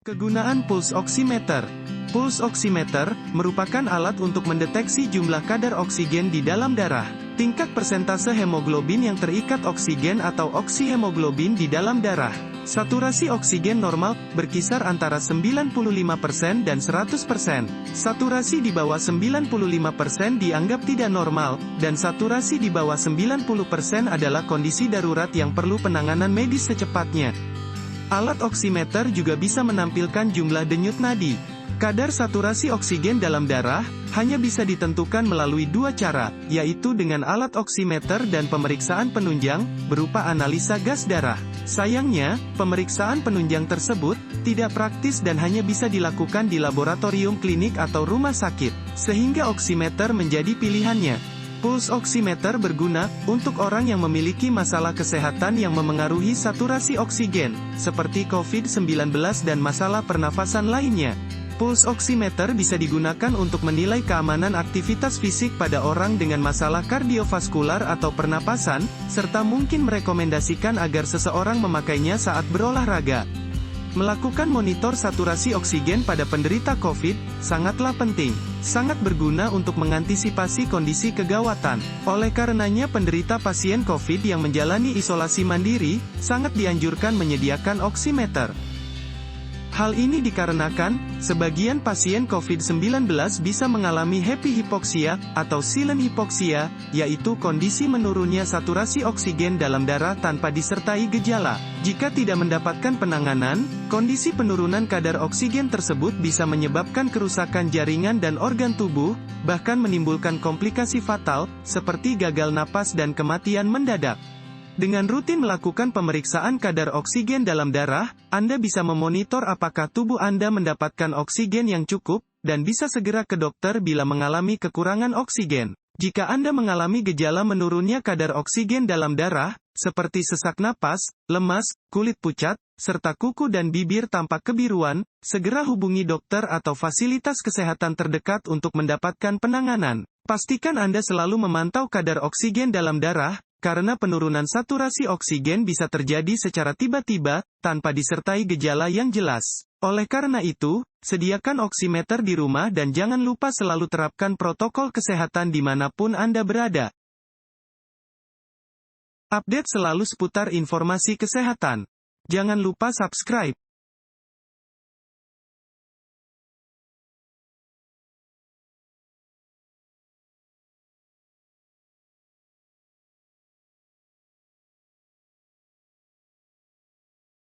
Kegunaan pulse oximeter. Pulse oximeter merupakan alat untuk mendeteksi jumlah kadar oksigen di dalam darah. Tingkat persentase hemoglobin yang terikat oksigen atau oksihemoglobin di dalam darah. Saturasi oksigen normal berkisar antara 95% dan 100%. Saturasi di bawah 95% dianggap tidak normal, dan saturasi di bawah 90% adalah kondisi darurat yang perlu penanganan medis secepatnya. Alat oximeter juga bisa menampilkan jumlah denyut nadi. Kadar saturasi oksigen dalam darah hanya bisa ditentukan melalui dua cara, yaitu dengan alat oximeter dan pemeriksaan penunjang berupa analisa gas darah. Sayangnya, pemeriksaan penunjang tersebut tidak praktis dan hanya bisa dilakukan di laboratorium klinik atau rumah sakit, sehingga oximeter menjadi pilihannya. Pulse oximeter berguna untuk orang yang memiliki masalah kesehatan yang memengaruhi saturasi oksigen, seperti COVID-19 dan masalah pernafasan lainnya. Pulse oximeter bisa digunakan untuk menilai keamanan aktivitas fisik pada orang dengan masalah kardiovaskular atau pernapasan, serta mungkin merekomendasikan agar seseorang memakainya saat berolahraga. Melakukan monitor saturasi oksigen pada penderita COVID sangatlah penting. Sangat berguna untuk mengantisipasi kondisi kegawatan. Oleh karenanya penderita pasien COVID yang menjalani isolasi mandiri sangat dianjurkan menyediakan oximeter. Hal ini dikarenakan, sebagian pasien COVID-19 bisa mengalami happy hypoxia, atau silent hypoxia, yaitu kondisi menurunnya saturasi oksigen dalam darah tanpa disertai gejala. Jika tidak mendapatkan penanganan, kondisi penurunan kadar oksigen tersebut bisa menyebabkan kerusakan jaringan dan organ tubuh, bahkan menimbulkan komplikasi fatal, seperti gagal napas dan kematian mendadak. Dengan rutin melakukan pemeriksaan kadar oksigen dalam darah, Anda bisa memonitor apakah tubuh Anda mendapatkan oksigen yang cukup, dan bisa segera ke dokter bila mengalami kekurangan oksigen. Jika Anda mengalami gejala menurunnya kadar oksigen dalam darah, seperti sesak napas, lemas, kulit pucat, serta kuku dan bibir tampak kebiruan, segera hubungi dokter atau fasilitas kesehatan terdekat untuk mendapatkan penanganan. Pastikan Anda selalu memantau kadar oksigen dalam darah, karena penurunan saturasi oksigen bisa terjadi secara tiba-tiba, tanpa disertai gejala yang jelas. Oleh karena itu, sediakan oximeter di rumah dan jangan lupa selalu terapkan protokol kesehatan dimanapun Anda berada. Update selalu seputar informasi kesehatan. Jangan lupa subscribe.